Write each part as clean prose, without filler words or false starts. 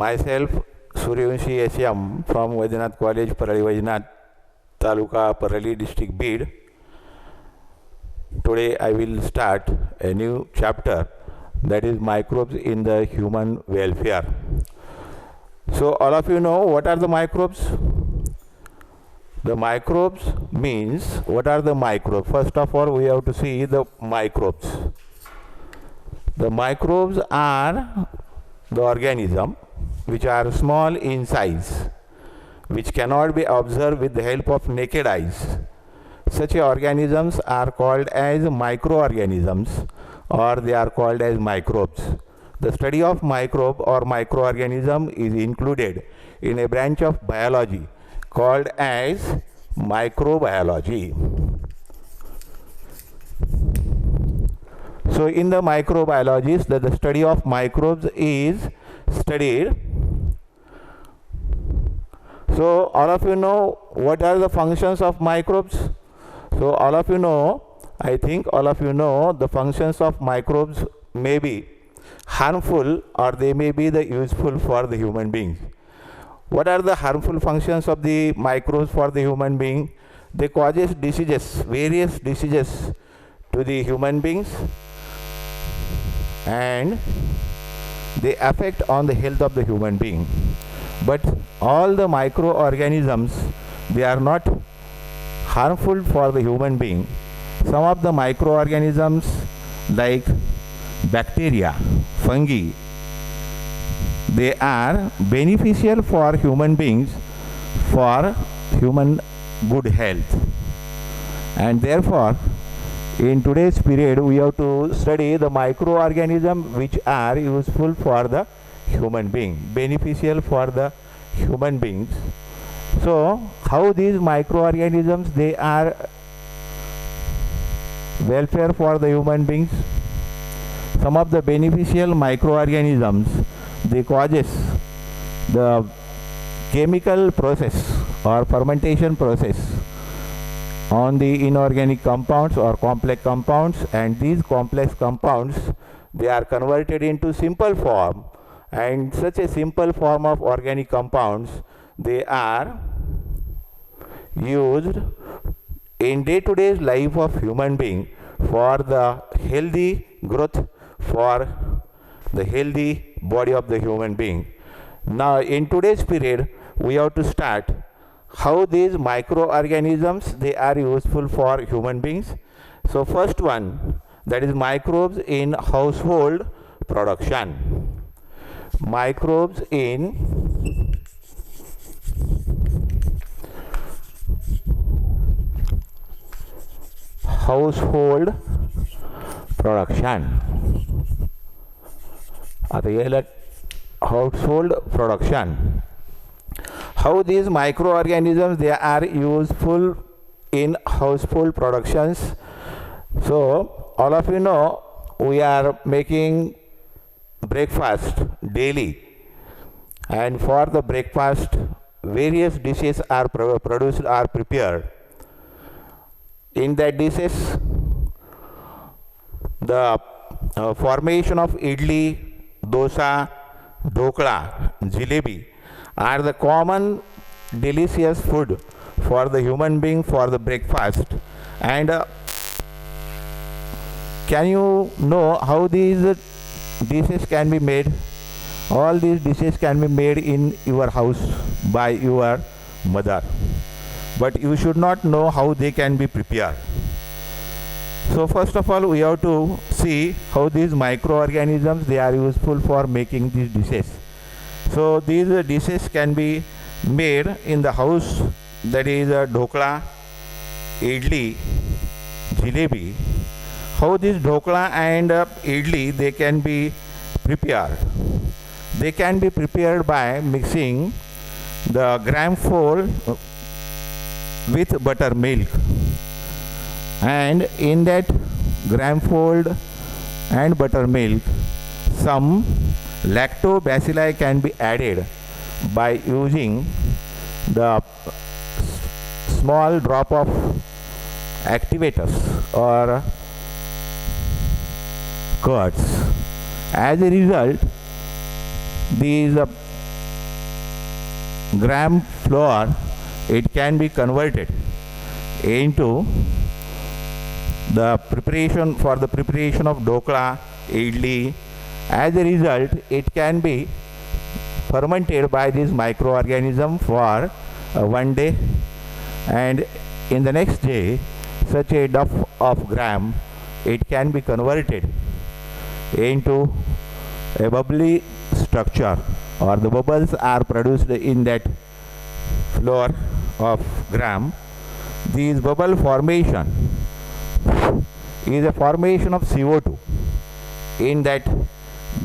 Myself, Suryavanshi S.M. from Vaidyanath College, Parali Vaidyanath, Taluka, Parali district, Bid. Today I will start a new chapter, that is microbes in the human welfare. So all of you know what are the microbes? The microbes means, what are the microbes? First of all, we have to see the microbes. The microbes are the organism which are small in size, which cannot be observed with the help of naked eyes. Such organisms are called as microorganisms, or they are called as microbes. The study of microbe or microorganism is included in a branch of biology called as microbiology. So in the microbiologists, the study of microbes is studied. So all of you know what are the functions of microbes? So all of you know, I think all of you know, the functions of microbes may be harmful or they may be the useful for the human beings. What are the harmful functions of the microbes for the human being? They causes diseases, various diseases to the human beings, and they affect on the health of the human being. But all the microorganisms, they are not harmful for the human being. Some of the microorganisms like bacteria, fungi, they are beneficial for human beings, for human good health. And therefore, in today's period, we have to study the microorganisms which are useful for the human being, beneficial for the human beings. So, how these microorganisms, they are welfare for the human beings? Some of the beneficial microorganisms, they causes the chemical process or fermentation process on the inorganic compounds or complex compounds, and these complex compounds, they are converted into simple form, and such a simple form of organic compounds, they are used in day-to-day life of human being for the healthy growth, for the healthy body of the human being. Now in today's period, we have to start how these microorganisms, they are useful for human beings. So first one, that is microbes in household production. Microbes in household production. Household production. How these microorganisms, they are useful in household productions? So all of you know, we are making breakfast daily, and for the breakfast various dishes are produced or prepared. In that dishes, the formation of idli, dosa, dhokla, jalebi are the common delicious food for the human being for the breakfast. And can you know how these dishes can be made? All these dishes can be made in your house by your mother, but you should not know how they can be prepared. So first of all, we have to see how these microorganisms, they are useful for making these dishes. So these dishes can be made in the house, that is dhokla, idli, jalebi. How this dhokla and idli, they can be prepared? They can be prepared by mixing the gram flour with buttermilk, and in that gram flour and buttermilk, some lactobacilli can be added by using the small drop of activators or curds. As a result, these gram flour, it can be converted into the preparation of dokla, idli. As a result, it can be fermented by this microorganism for one day, and in the next day such a duff of gram, it can be converted into a bubbly structure, or the bubbles are produced in that flour of gram. These bubble formation is a formation of CO2 in that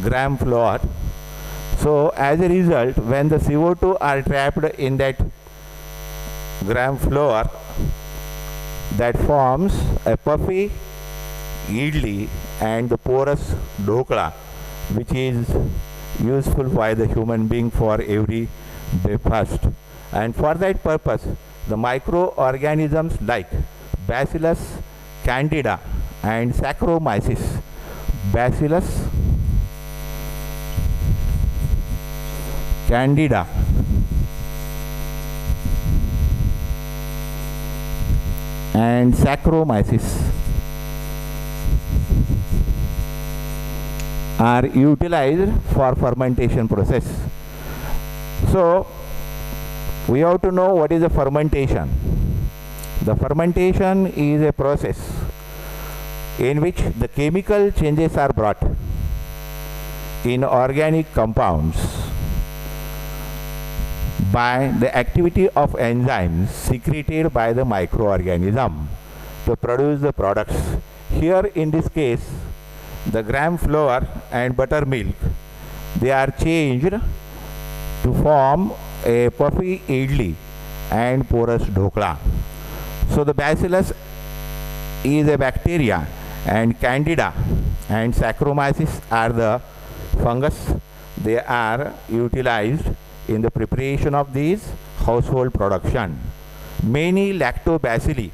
gram flour. So as a result, when the CO2 are trapped in that gram flour, that forms a puffy idli and the porous dokla, which is useful by the human being for every breakfast. And for that purpose, the microorganisms like Bacillus candida and Saccharomyces, Bacillus candida and Saccharomyces are utilized for fermentation process. So we have to know what is a fermentation. The fermentation is a process in which the chemical changes are brought in organic compounds by the activity of enzymes secreted by the microorganism to produce the products. Here in this case, the gram flour and buttermilk, they are changed to form a puffy idli and porous dhokla. So the bacillus is a bacteria, and candida and Saccharomyces are the fungus. They are utilized in the preparation of these household production. Many lactobacilli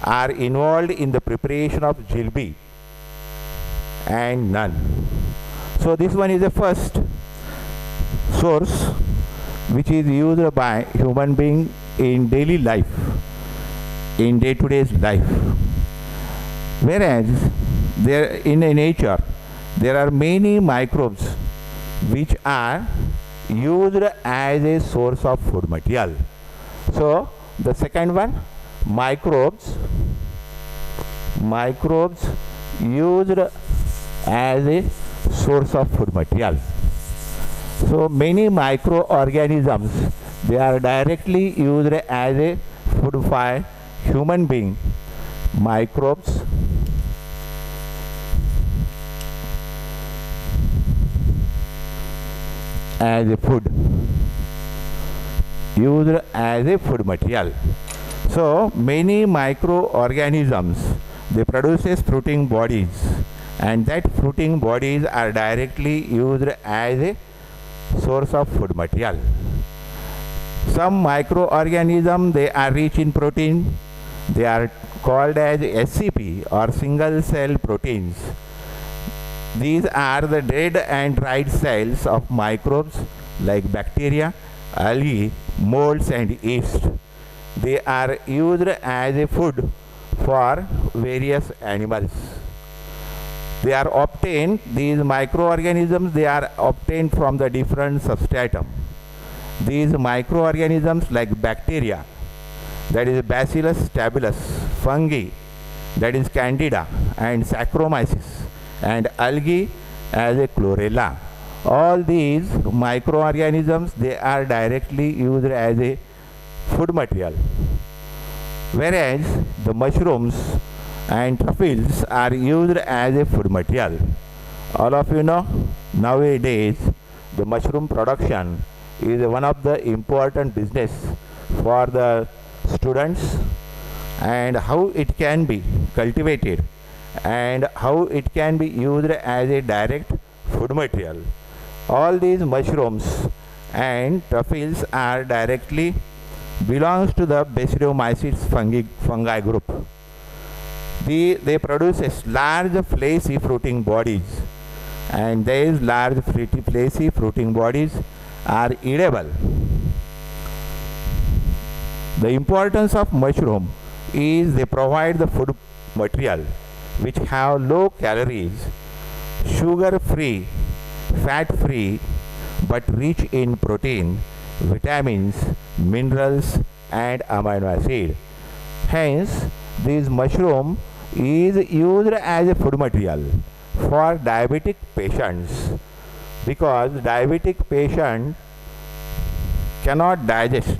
are involved in the preparation of jalebi and naan. So this one is the first source which is used by human being in daily life, in day-to-day life. Whereas there in nature there are many microbes which are used as a source of food material. So the second one, microbes used as a source of food material. So many microorganisms, they are directly used as a food by human being. Microbes as a food, used as a food material. So many microorganisms, they produces fruiting bodies, and that fruiting bodies are directly used as a source of food material. Some microorganisms, they are rich in protein. They are called as SCP or single cell proteins. These are the dead and dried cells of microbes like bacteria, algae, molds and yeast. They are used as a food for various animals. They are obtained, these microorganisms, they are obtained from the different substratum. These microorganisms like bacteria, that is Bacillus stabilis, fungi, that is Candida and Saccharomyces, and algae as a chlorella. All these microorganisms, they are directly used as a food material. Whereas the mushrooms and truffles are used as a food material. All of you know, nowadays the mushroom production is one of the important business for the students, and how it can be cultivated and how it can be used as a direct food material. All these mushrooms and truffles are directly belongs to the Basidiomycetes fungi group. They produce large fleshy fruiting bodies, and these large fleshy fruiting bodies are edible. The importance of mushroom is they provide the food material which have low calories, sugar free, fat free, but rich in protein, vitamins, minerals and amino acid. Hence, this mushroom is used as a food material for diabetic patients, because diabetic patient cannot digest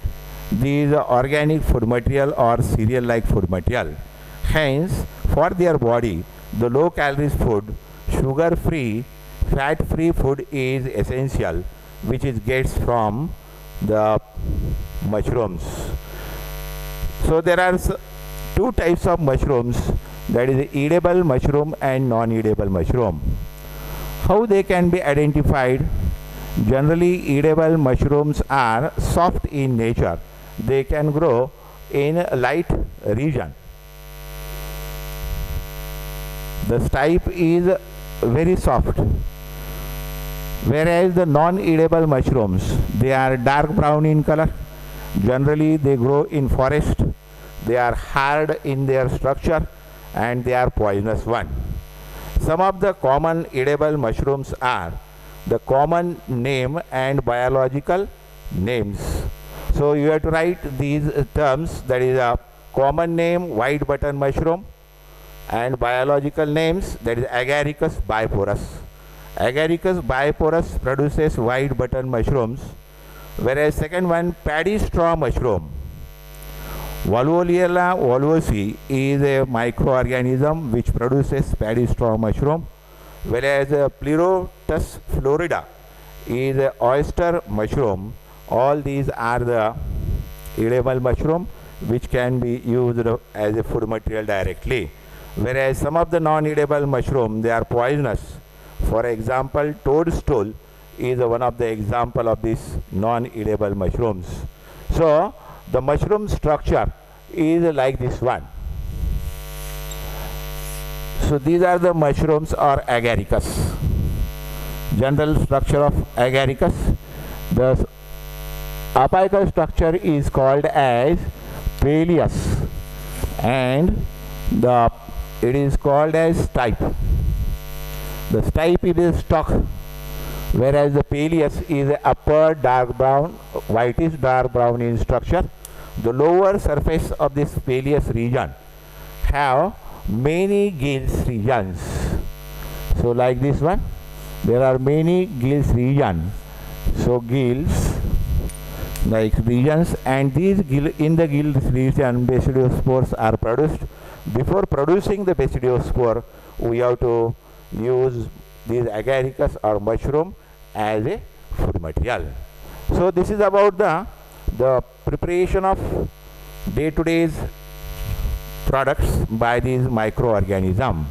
these organic food material or cereal like food material. Hence, for their body, the low calories food, sugar free, fat free food is essential, which is gets from the mushrooms. So there are two types of mushrooms, that is edible mushroom and non-edible mushroom. How they can be identified? Generally, edible mushrooms are soft in nature. They can grow in a light region. The stipe is very soft. Whereas the non-edible mushrooms, they are dark brown in color. Generally, they grow in forest. They are hard in their structure and they are poisonous one. Some of the common edible mushrooms are the common name and biological names. So you have to write these terms, that is a common name white button mushroom and biological names, that is Agaricus biporus. Agaricus biporus produces white button mushrooms, whereas second one paddy straw mushroom. Volvoliella volvosi is a microorganism which produces paddy straw mushroom, whereas Pleurotus florida is an oyster mushroom. All these are the edible mushroom which can be used as a food material directly, whereas some of the non-edible mushroom, they are poisonous. For example, toadstool is one of the example of these non-edible mushrooms. So the mushroom structure is like this one. So these are the mushrooms or Agaricus. General structure of Agaricus. The apical structure is called as Palleus and it is called as stipe. The stipe is a stalk, whereas the Palleus is a upper dark brown, whitish dark brown in structure. The lower surface of this Palleus region have many gills regions. So like this one, there are many gills region. So gills like regions, and these in the gills region basidiospores are produced. Before producing the basidiospore, we have to use these Agaricus or mushroom as a food material. So this is about the preparation of day-to-day products by these microorganisms.